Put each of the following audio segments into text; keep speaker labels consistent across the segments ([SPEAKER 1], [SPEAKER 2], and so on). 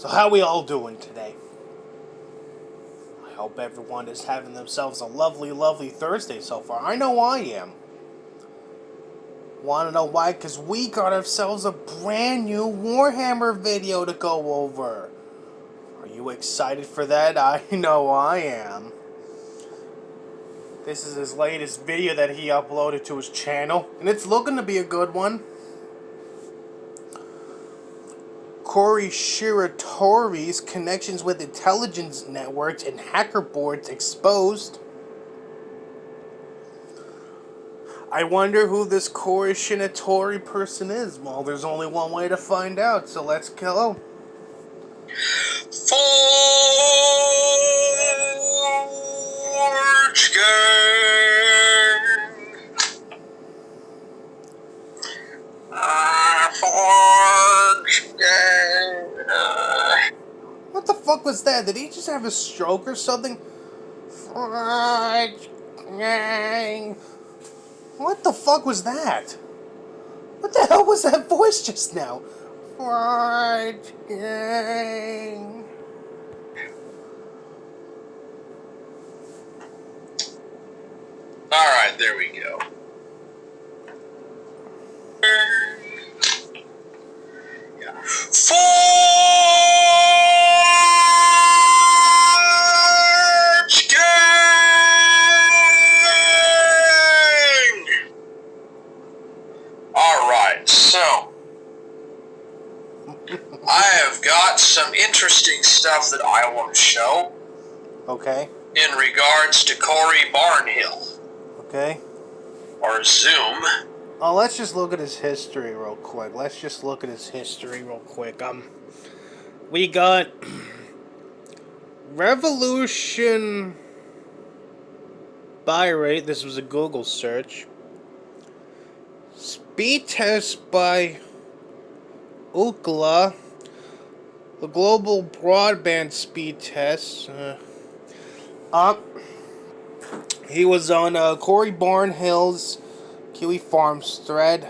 [SPEAKER 1] So how we all doing today? I hope everyone is having themselves a lovely, lovely Thursday so far. I know I am. Want to know why? Because we got ourselves a brand new Warhammer video to go over. Are you excited for that? I know I am. This is his latest video that he uploaded to his channel, and it's looking to be a good one. Corey Shiratori's connections with intelligence networks and hacker boards exposed. I wonder who this Corey Shiratori person is. Well, there's only one way to find out, so let's go.
[SPEAKER 2] Forge Gang! Forge Gang!
[SPEAKER 1] What the fuck was that? Did he just have a stroke or something? Forge Gang. What the fuck was that? What the hell was that voice just now? Forge Gang.
[SPEAKER 2] Alright, there we go. Yeah. Forge Gang! Alright, so I have got some interesting stuff that I want to show.
[SPEAKER 1] Okay.
[SPEAKER 2] In regards to Corey Barnhill.
[SPEAKER 1] Okay.
[SPEAKER 2] Or Zoom.
[SPEAKER 1] Oh, let's just look at his history real quick. We got Revolution buy rate. This was a Google search. Speed test by Ookla. The global broadband speed test. He was on Corey Barnhill's Kiwi Farms thread.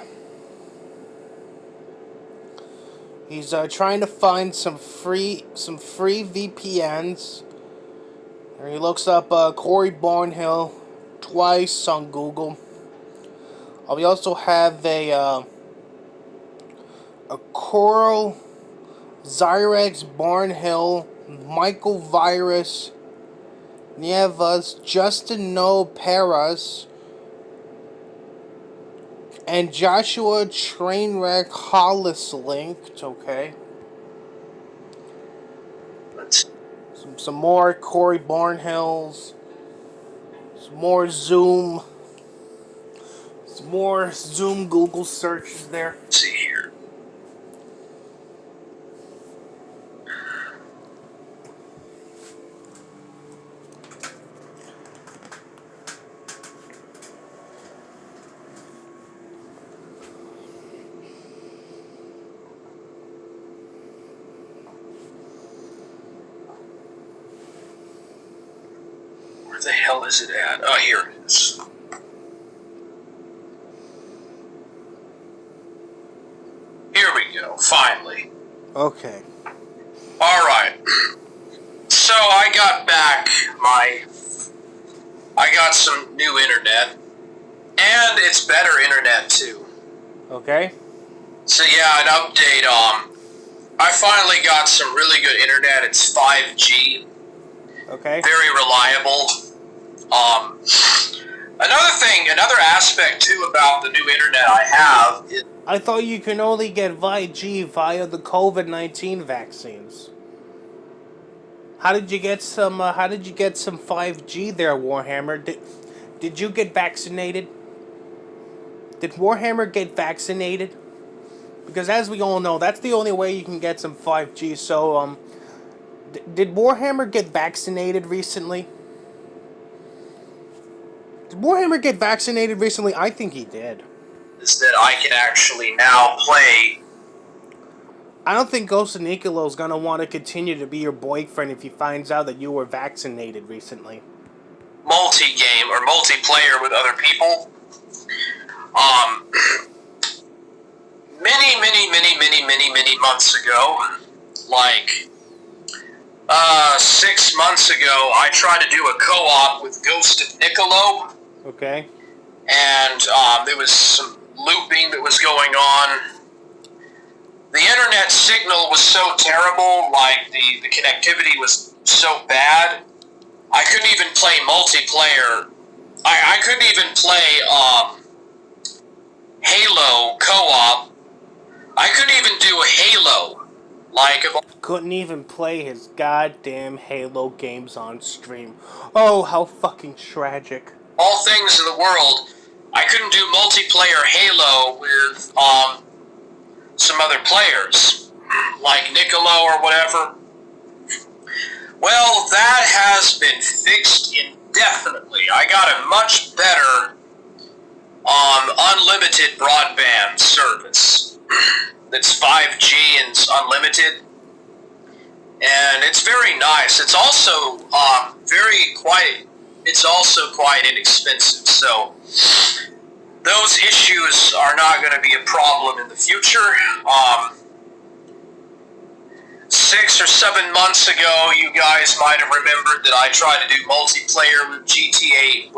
[SPEAKER 1] He's trying to find some free VPNs. And he looks up Corey Barnhill twice on Google. We also have a Coral Zyrex Barnhill Michael Virus Nievas Justin No Paras and Joshua Trainwreck Hollis linked. Okay. Some more Corey Barnhills. Some more Zoom. Some more Zoom Google searches there.
[SPEAKER 2] Let's see here. Where the hell is it at? Oh, here it is. Here we go, finally.
[SPEAKER 1] Okay.
[SPEAKER 2] Alright. So I got back I got some new internet. And it's better internet too.
[SPEAKER 1] Okay.
[SPEAKER 2] So yeah, an update. I finally got some really good internet. It's 5G.
[SPEAKER 1] Okay.
[SPEAKER 2] Very reliable. Another aspect too about the new internet I have is
[SPEAKER 1] I thought you can only get 5G via the COVID-19 vaccines. How did you get some 5G there, Warhammer? Did you get vaccinated? Did Warhammer get vaccinated? Because as we all know, that's the only way you can get some 5G. So, did Warhammer get vaccinated recently? Did Warhammer get vaccinated recently? I think he did.
[SPEAKER 2] Is that I can actually now play.
[SPEAKER 1] I don't think Ghost of Nicolo's gonna want to continue to be your boyfriend if he finds out that you were vaccinated recently.
[SPEAKER 2] Multi-game or multiplayer with other people. Many months ago, like 6 months ago, I tried to do a co-op with Ghost of Niccolo,
[SPEAKER 1] Okay.
[SPEAKER 2] and there was some looping that was going on. The internet signal was so terrible, like the connectivity was so bad, I couldn't even play multiplayer. I couldn't even play Halo co-op. I couldn't even do a Halo. Like,
[SPEAKER 1] Couldn't even play his goddamn Halo games on stream. Oh, how fucking tragic.
[SPEAKER 2] all things in the world, I couldn't do multiplayer Halo with some other players, like Niccolo or whatever. Well, that has been fixed indefinitely. I got a much better unlimited broadband service that's 5G and unlimited, and it's very nice. It's also it's also quite inexpensive, so those issues are not going to be a problem in the future. 6 or 7 months ago, you guys might have remembered that I tried to do multiplayer with GTA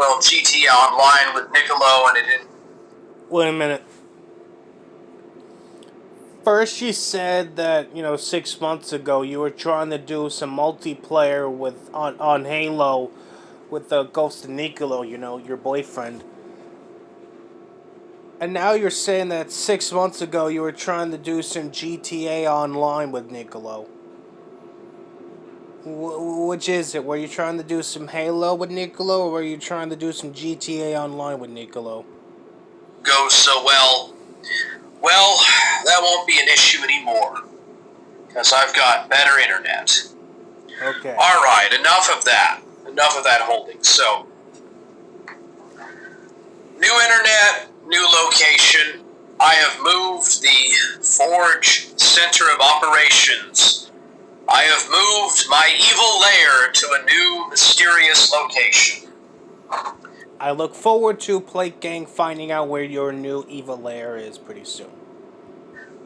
[SPEAKER 2] Online with Niccolo, and it didn't.
[SPEAKER 1] Wait a minute. First, you said that 6 months ago you were trying to do some multiplayer with on Halo with the Ghost of Niccolo, your boyfriend. And now you're saying that 6 months ago you were trying to do some GTA Online with Niccolo. Which is it? Were you trying to do some Halo with Niccolo, or were you trying to do some GTA Online with Niccolo?
[SPEAKER 2] Goes so well. Well, that won't be an issue anymore, because I've got better internet.
[SPEAKER 1] Okay.
[SPEAKER 2] Alright, enough of that. Enough of that holding. So, new internet, new location. I have moved the Forge Center of Operations. I have moved my evil lair to a new, mysterious location.
[SPEAKER 1] I look forward to Plate Gang finding out where your new evil lair is pretty soon.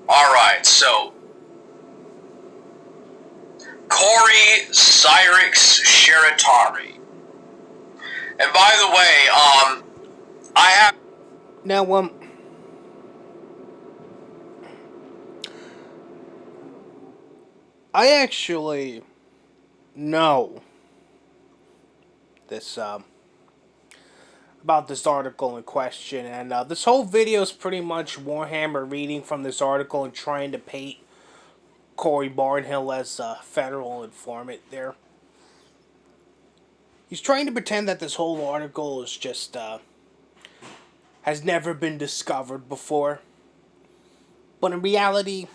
[SPEAKER 2] Alright, so Corey Cyrix Sheritari. And by the way, I have...
[SPEAKER 1] Now, I actually know this, about this article in question, and this whole video is pretty much Warhammer reading from this article and trying to paint Corey Barnhill as a federal informant there. He's trying to pretend that this whole article is just, has never been discovered before. But in reality,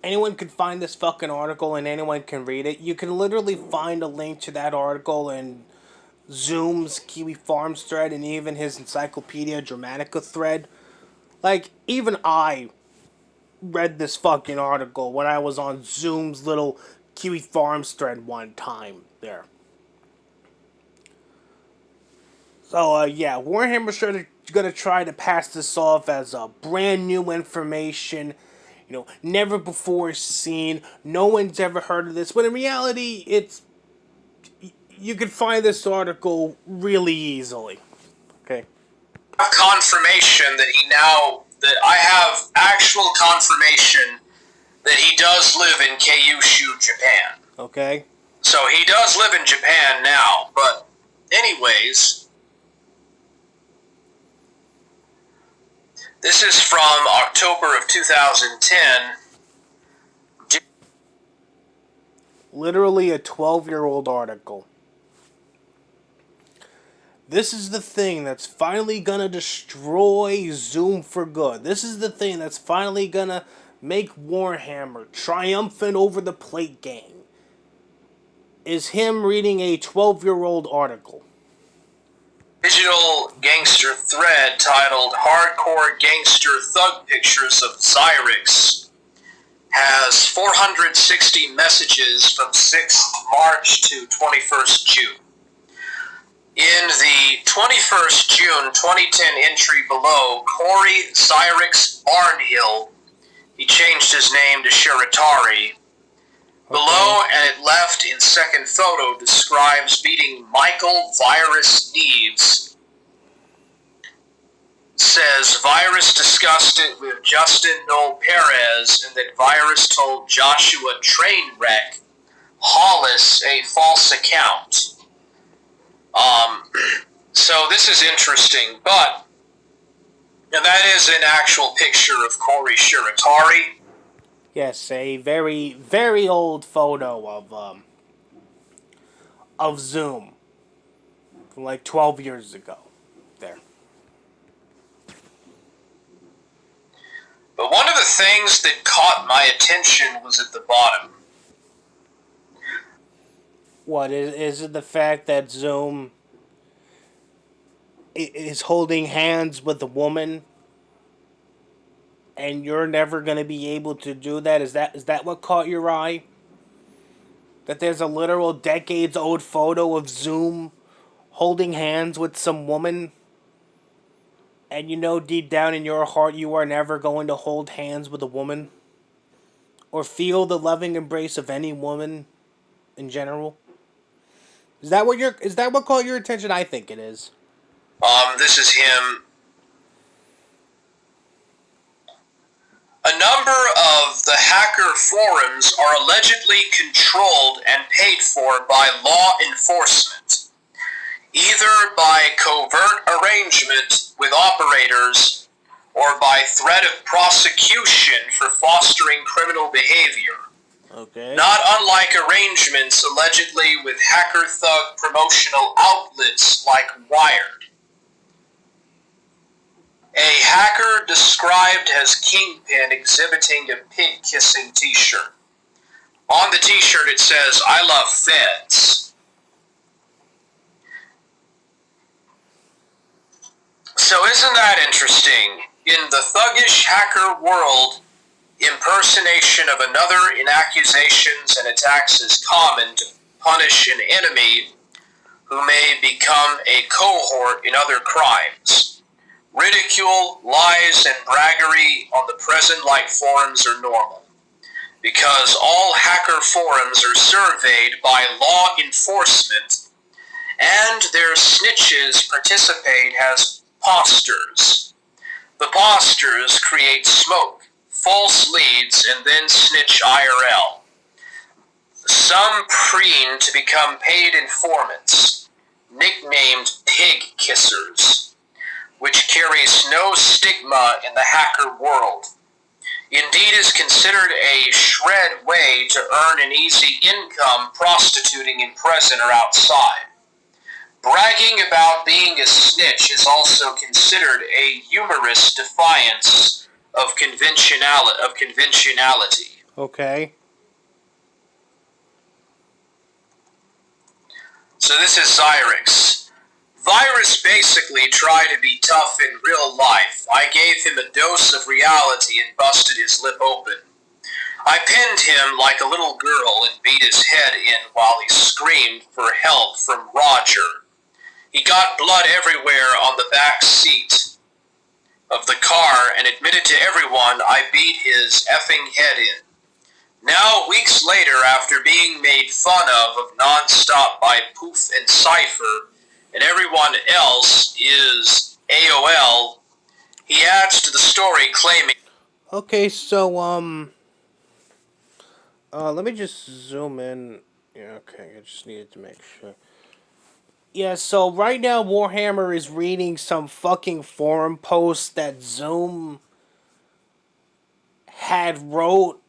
[SPEAKER 1] anyone can find this fucking article and anyone can read it. You can literally find a link to that article in Zoom's Kiwi Farms thread and even his Encyclopedia Dramatica thread. Like, even I read this fucking article when I was on Zoom's little Kiwi Farms thread one time there. So, yeah, Warhammer's gonna try to pass this off as a brand new information, never before seen. No one's ever heard of this, but in reality, you can find this article really easily. Okay.
[SPEAKER 2] Confirmation that I have actual confirmation that he does live in Kyushu, Japan.
[SPEAKER 1] Okay.
[SPEAKER 2] So he does live in Japan now, but anyways, this is from October of 2010.
[SPEAKER 1] Literally a 12-year-old article. This is the thing that's finally gonna destroy Zoom for good. This is the thing that's finally gonna make Warhammer triumphant over the Plate Gang. Is him reading a 12-year-old article.
[SPEAKER 2] Digital gangster thread titled Hardcore Gangster Thug Pictures of Cyrix has 460 messages from 6th March to 21st June. In the 21st June 2010 entry below, Corey Cyrix Barnhill, he changed his name to Sheritari, Below and it left in second photo describes meeting Michael Virus Neves. Says Virus discussed it with Justin Noel Perez and that Virus told Joshua Trainwreck Hollis a false account. So this is interesting, but and that is an actual picture of Corey Shiratari.
[SPEAKER 1] Yes, a very, very old photo of Zoom from like 12 years ago. There.
[SPEAKER 2] But one of the things that caught my attention was at the bottom.
[SPEAKER 1] What is it? The fact that Zoom is holding hands with a woman, and you're never going to be able to do that? Is that what caught your eye? That there's a literal decades old photo of Zoom holding hands with some woman, and you know deep down in your heart you are never going to hold hands with a woman or feel the loving embrace of any woman in general? Is that what caught your attention? I think it is.
[SPEAKER 2] This is him. A number of the hacker forums are allegedly controlled and paid for by law enforcement, either by covert arrangement with operators or by threat of prosecution for fostering criminal behavior.
[SPEAKER 1] Okay.
[SPEAKER 2] Not unlike arrangements allegedly with hacker thug promotional outlets like Wired. A hacker described as Kingpin exhibiting a pig-kissing t-shirt. On the t-shirt it says, "I love feds." So isn't that interesting? In the thuggish hacker world, impersonation of another in accusations and attacks is common to punish an enemy who may become a cohort in other crimes. Ridicule, lies, and braggery on the present-like forums are normal, because all hacker forums are surveyed by law enforcement, and their snitches participate as posters. The posters create smoke, false leads, and then snitch IRL. Some preen to become paid informants, nicknamed pig kissers, which carries no stigma in the hacker world. Indeed is considered a shred way to earn an easy income prostituting in prison or outside. Bragging about being a snitch is also considered a humorous defiance of conventionality.
[SPEAKER 1] Okay.
[SPEAKER 2] So this is Xyrix. Virus basically tried to be tough in real life. I gave him a dose of reality and busted his lip open. I pinned him like a little girl and beat his head in while he screamed for help from Roger. He got blood everywhere on the back seat of the car and admitted to everyone I beat his effing head in. Now, weeks later, after being made fun of nonstop by Poof and Cypher, and everyone else is AOL, he adds to the story claiming...
[SPEAKER 1] Okay, so, let me just zoom in. Yeah, okay, I just needed to make sure. Yeah, so right now Warhammer is reading some fucking forum posts that Zoom had wrote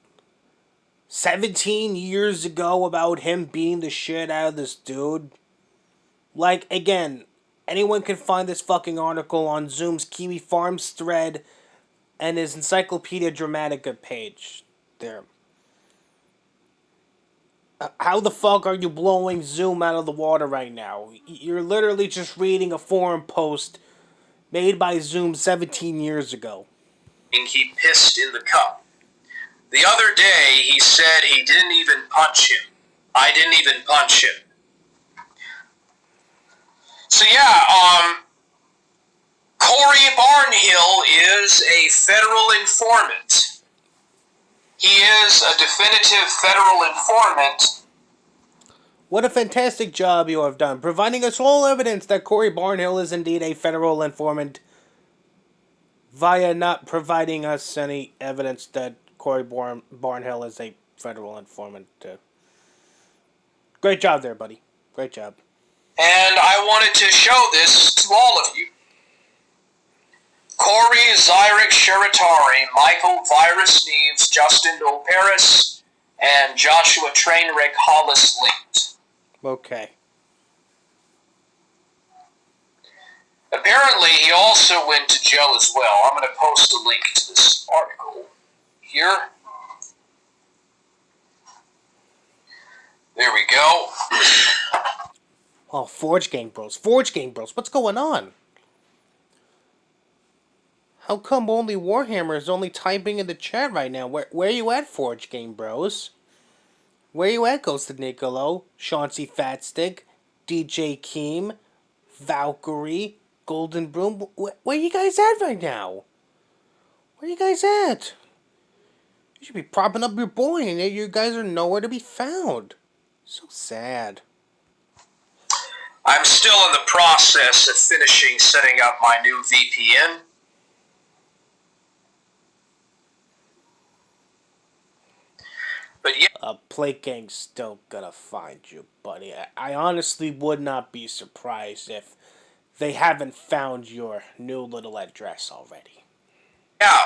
[SPEAKER 1] 17 years ago about him beating the shit out of this dude. Like, again, anyone can find this fucking article on Zoom's Kiwi Farms thread and his Encyclopedia Dramatica page. There. How the fuck are you blowing Zoom out of the water right now? You're literally just reading a forum post made by Zoom 17 years ago.
[SPEAKER 2] He pissed in the cup. The other day, he said he didn't even punch him. I didn't even punch him. So yeah, Corey Barnhill is a federal informant. He is a definitive federal informant.
[SPEAKER 1] What a fantastic job you have done, providing us all evidence that Corey Barnhill is indeed a federal informant, via not providing us any evidence that Corey Barnhill is a federal informant. Great job there, buddy. Great job.
[SPEAKER 2] And I wanted to show this to all of you. Corey Zyrick Shiratari, Michael Virus Neves, Justin Paris, and Joshua Trainwreck Hollis linked.
[SPEAKER 1] Okay.
[SPEAKER 2] Apparently, he also went to jail as well. I'm going to post a link to this article here. There we go.
[SPEAKER 1] Oh, Forge Gang Bros. Forge Gang Bros. What's going on? How come only Warhammer is only typing in the chat right now? Where you at, Forge Game Bros? Where you at, Ghost of Nicolo, Chauncey Fatstick, DJ Keem, Valkyrie, Golden Broom? Where you guys at right now? Where you guys at? You should be propping up your boy, and yet you guys are nowhere to be found. So sad.
[SPEAKER 2] I'm still in the process of finishing setting up my new VPN. But yeah.
[SPEAKER 1] Plate Gang's still gonna find you, buddy. I honestly would not be surprised if they haven't found your new little address already.
[SPEAKER 2] Yeah,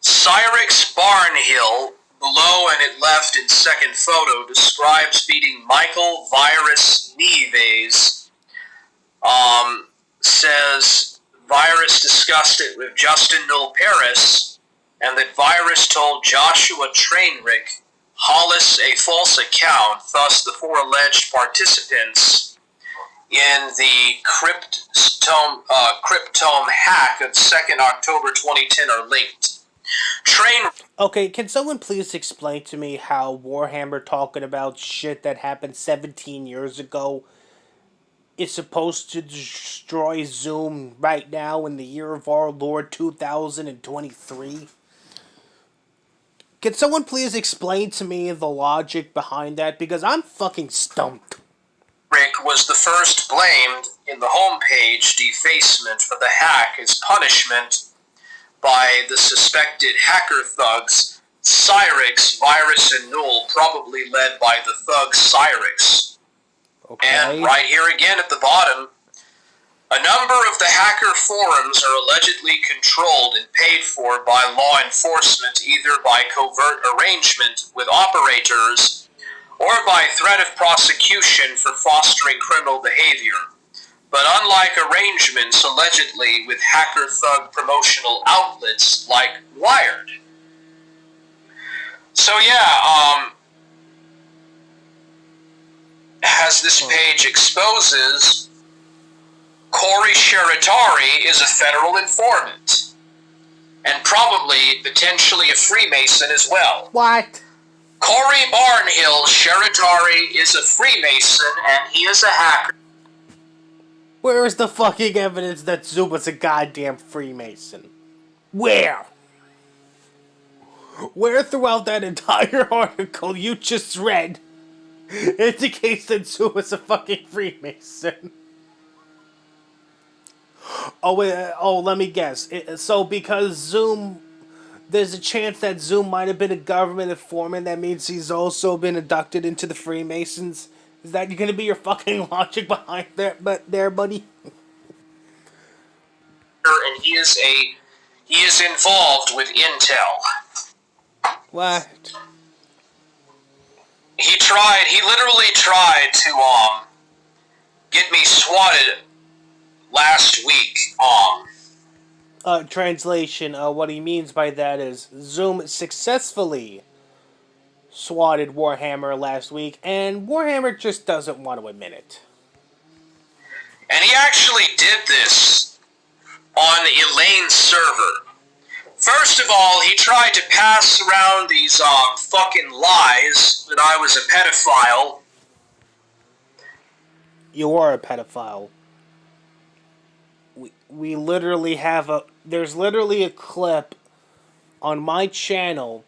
[SPEAKER 2] Cyrix Barnhill, below and it left in second photo, describes beating Michael Virus Neves. Says Virus discussed it with Justin Paris, and that Virus told Joshua Trainwreck Hollis a false account. Thus, the four alleged participants in the Cryptome hack of 2nd October 2010 are linked.
[SPEAKER 1] Okay, can someone please explain to me how Warhammer talking about shit that happened 17 years ago is supposed to destroy Zoom right now in the year of our Lord 2023? Can someone please explain to me the logic behind that? Because I'm fucking stumped.
[SPEAKER 2] Rick was the first blamed in the homepage defacement for the hack as punishment by the suspected hacker thugs Cyrix, Virus, and Null, probably led by the thug Cyrix.
[SPEAKER 1] Okay.
[SPEAKER 2] And right here again at the bottom, a number of the hacker forums are allegedly controlled and paid for by law enforcement, either by covert arrangement with operators or by threat of prosecution for fostering criminal behavior. But unlike arrangements allegedly with hacker thug promotional outlets like Wired. So yeah, as this page exposes, Corey Shiratari is a federal informant. And probably, potentially a Freemason as well.
[SPEAKER 1] What?
[SPEAKER 2] Corey Barnhill Shiratari is a Freemason and he is a hacker.
[SPEAKER 1] Where is the fucking evidence that Zuba's a goddamn Freemason? Where? Where throughout that entire article you just read indicates that Zuba's a fucking Freemason? Let me guess. So because Zoom, there's a chance that Zoom might have been a government informant, that means he's also been inducted into the Freemasons? Is that going to be your fucking logic behind there, buddy?
[SPEAKER 2] And he is involved with Intel.
[SPEAKER 1] What?
[SPEAKER 2] He literally tried to get me swatted last week.
[SPEAKER 1] Translation, what he means by that is Zoom successfully swatted Warhammer last week, and Warhammer just doesn't want to admit it.
[SPEAKER 2] And he actually did this on Elaine's server. First of all, he tried to pass around these fucking lies that I was a pedophile.
[SPEAKER 1] You are a pedophile. We literally have there's literally a clip on my channel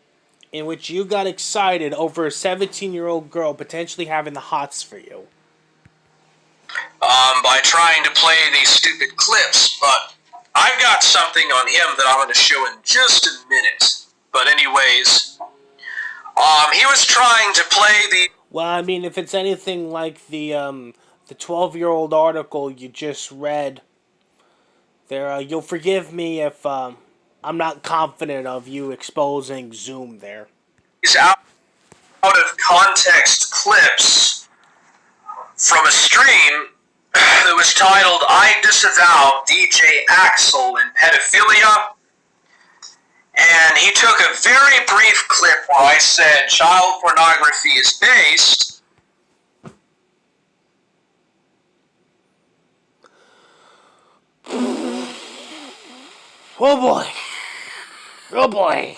[SPEAKER 1] in which you got excited over a 17-year-old girl potentially having the hots for you?
[SPEAKER 2] By trying to play these stupid clips, but I've got something on him that I'm going to show in just a minute. But anyways, he was trying to play the...
[SPEAKER 1] Well, I mean, if it's anything like the 12-year-old article you just read, there, you'll forgive me if I'm not confident of you exposing Zoom there.
[SPEAKER 2] These out of context clips from a stream that was titled "I Disavow DJ Axel and Pedophilia." And he took a very brief clip where I said child pornography is based.
[SPEAKER 1] Oh boy. Oh boy.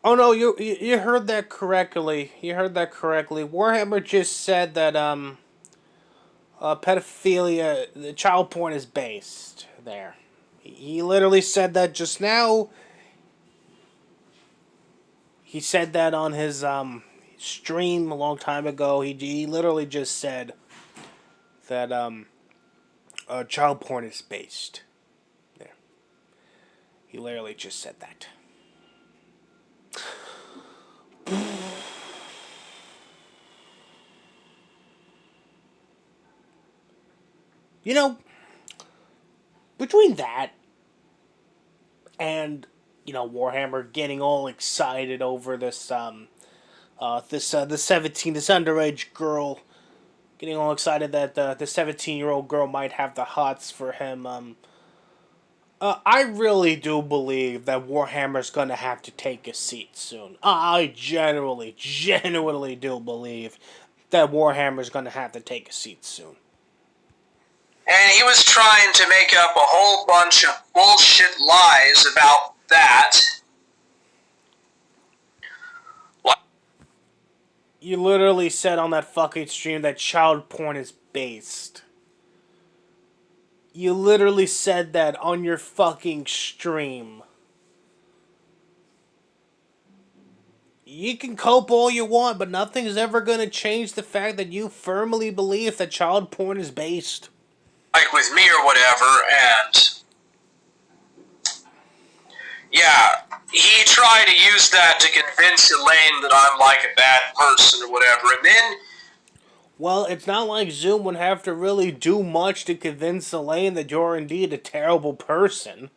[SPEAKER 1] Oh no, you heard that correctly. You heard that correctly. Warhammer just said that pedophilia, the child porn is based there. He literally said that just now. He said that on his stream a long time ago. He literally just said that child porn is based there. He literally just said that. You know, between that and Warhammer getting all excited over this the 17 this underage girl getting all excited that the 17-year-old girl might have the hots for him. I really do believe that Warhammer's gonna have to take a seat soon. I genuinely do believe that Warhammer's gonna have to take a seat soon.
[SPEAKER 2] And he was trying to make up a whole bunch of bullshit lies about that.
[SPEAKER 1] You literally said on that fucking stream that child porn is based. You literally said that on your fucking stream. You can cope all you want, but nothing's ever gonna change the fact that you firmly believe that child porn is based.
[SPEAKER 2] Like with me or whatever, and yeah, he tried to use that to convince Elaine that I'm like a bad person or whatever, and then...
[SPEAKER 1] Well, it's not like Zoom would have to really do much to convince Elaine that you're indeed a terrible person.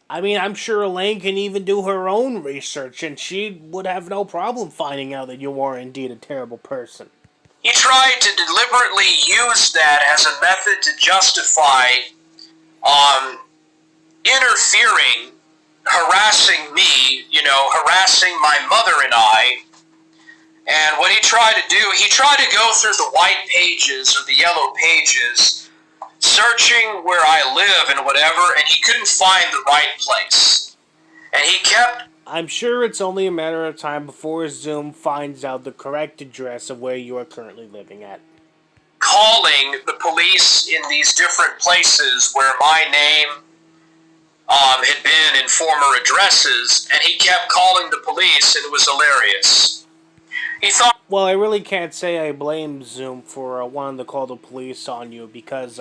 [SPEAKER 1] I mean, I'm sure Elaine can even do her own research, and she would have no problem finding out that you are indeed a terrible person.
[SPEAKER 2] He tried to deliberately use that as a method to justify interfering, harassing me, harassing my mother and I. And what he tried to do, he tried to go through the white pages or the yellow pages, searching where I live and whatever, and he couldn't find the right place. And he kept...
[SPEAKER 1] I'm sure it's only a matter of time before Zoom finds out the correct address of where you are currently living at.
[SPEAKER 2] Calling the police in these different places where my name had been in former addresses, and he kept calling the police, and it was hilarious. He thought...
[SPEAKER 1] Well, I really can't say I blame Zoom for wanting to call the police on you, because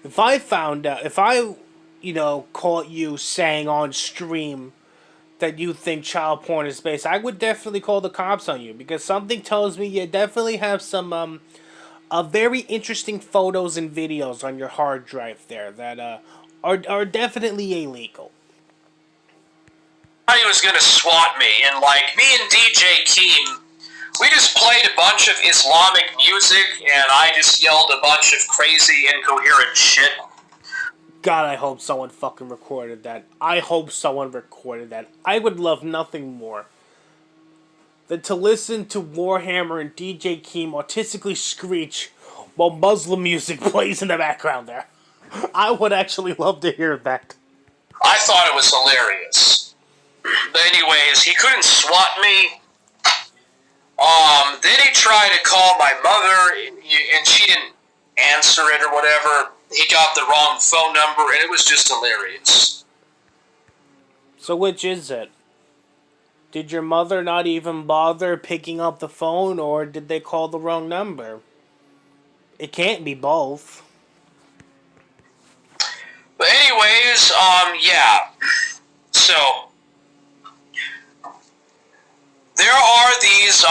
[SPEAKER 1] if I found out, if I, caught you saying on stream that you think child porn is based, I would definitely call the cops on you, because something tells me you definitely have some very interesting photos and videos on your hard drive there that are definitely illegal.
[SPEAKER 2] He was gonna swat me, and me and DJ Keem, we just played a bunch of Islamic music, and I just yelled a bunch of crazy, incoherent shit.
[SPEAKER 1] God, I hope someone fucking recorded that. I hope someone recorded that. I would love nothing more than to listen to Warhammer and DJ Keem autistically screech while Muslim music plays in the background there. I would actually love to hear that.
[SPEAKER 2] I thought it was hilarious. But anyways, he couldn't swat me. Then he tried to call my mother, and she didn't answer it or whatever. he got the wrong phone number, and it was just hilarious.
[SPEAKER 1] So which is it? Did your mother not even bother picking up the phone, or did they call the wrong number? It can't be both.
[SPEAKER 2] But anyways, yeah. So there are these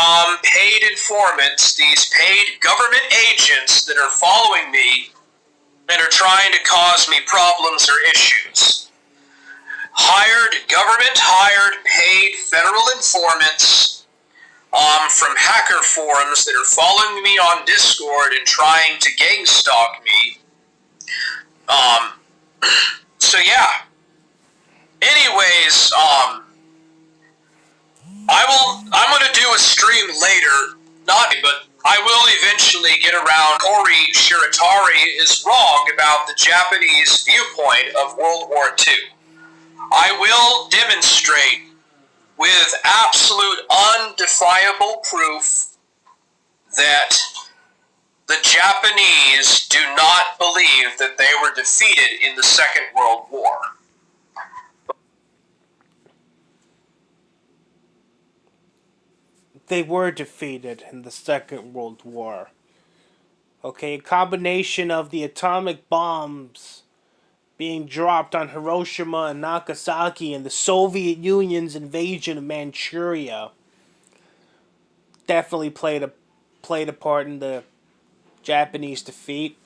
[SPEAKER 2] paid informants, these paid government agents that are following me and are trying to cause me problems or issues. Government-hired, paid federal informants from hacker forums that are following me on Discord and trying to gang stalk me. So yeah. Anyways, I'm gonna do a stream later, but I will eventually get around. Corey Shiratari is wrong about the Japanese viewpoint of World War II. I will demonstrate with absolute undefiable proof that the Japanese do not believe that they were defeated in the Second World War.
[SPEAKER 1] They were defeated in the Second World War. Okay, a combination of the atomic bombs being dropped on Hiroshima and Nagasaki and the Soviet Union's invasion of Manchuria definitely played a part in the Japanese defeat.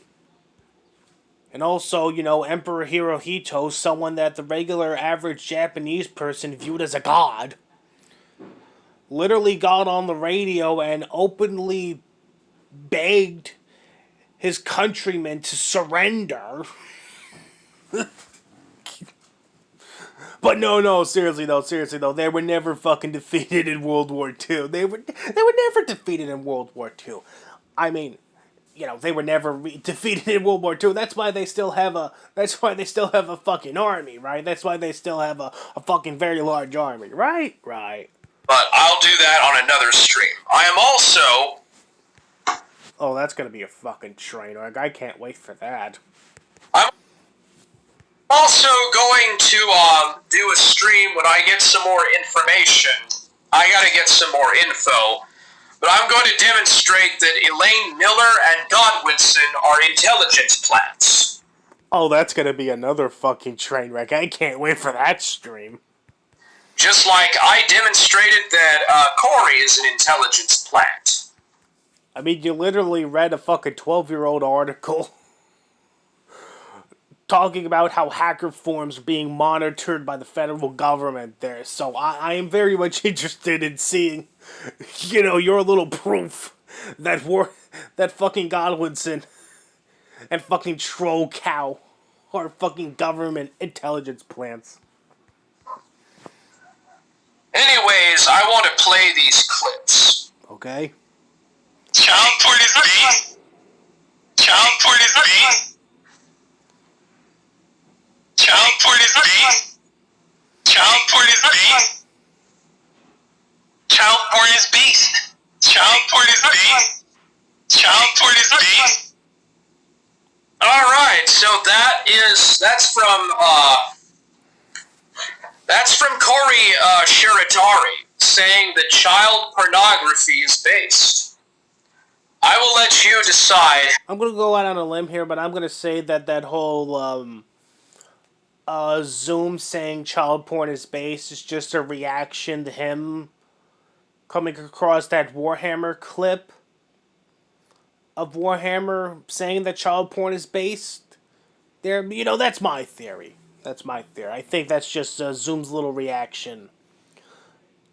[SPEAKER 1] And also, Emperor Hirohito, someone that the regular average Japanese person viewed as a god, literally got on the radio and openly begged his countrymen to surrender. But no, seriously though, they were never fucking defeated in World War II. They were never defeated in World War II. I mean, they were never defeated in World War II. That's why they still have a fucking army, right? That's why they still have a fucking very large army, right? Right.
[SPEAKER 2] But I'll do that on another stream. I am also...
[SPEAKER 1] Oh, that's gonna be a fucking train wreck. I can't wait for that.
[SPEAKER 2] I'm also going to do a stream when I get some more information. I gotta get some more info. But I'm going to demonstrate that Elaine Miller and Godwinson are intelligence plants.
[SPEAKER 1] Oh, that's gonna be another fucking train wreck. I can't wait for that stream.
[SPEAKER 2] Just like I demonstrated that Corey is an intelligence plant.
[SPEAKER 1] I mean, you literally read a fucking 12-year-old article talking about how hacker forums are being monitored by the federal government there. So I am very much interested in seeing, your little proof that that fucking Godwinson and fucking Troll Cow are fucking government intelligence plants.
[SPEAKER 2] Anyways, I want to play these clips.
[SPEAKER 1] Okay.
[SPEAKER 2] Child porn is beast. Child porn is beast. Child porn is beast. Child porn is beast. Child porn is beast. Child porn is beast. Child porn is beast. Alright, so that's from Corey Shiratari saying that child pornography is based. I will let you decide.
[SPEAKER 1] I'm gonna go out on a limb here, but I'm gonna say that whole Zoom saying child porn is based is just a reaction to him coming across that Warhammer clip of Warhammer saying that child porn is based. There, that's my theory. I think that's just Zoom's little reaction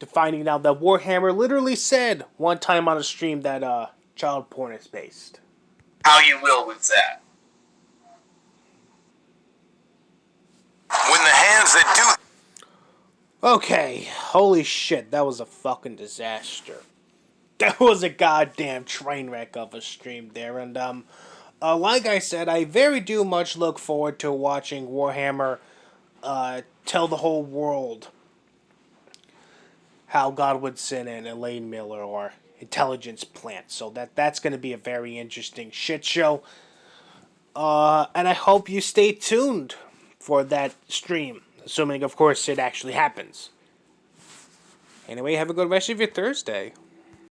[SPEAKER 1] to finding out that Warhammer literally said one time on a stream that child porn is based.
[SPEAKER 2] How you will with that. When the hands that do...
[SPEAKER 1] Okay, holy shit, that was a fucking disaster. That was a goddamn train wreck of a stream there, and like I said, I very do much look forward to watching Warhammer tell the whole world how Godwinson and Elaine Miller are intelligence plants. So that's going to be a very interesting shit show. And I hope you stay tuned for that stream, assuming, of course, it actually happens. Anyway, have a good rest of your Thursday.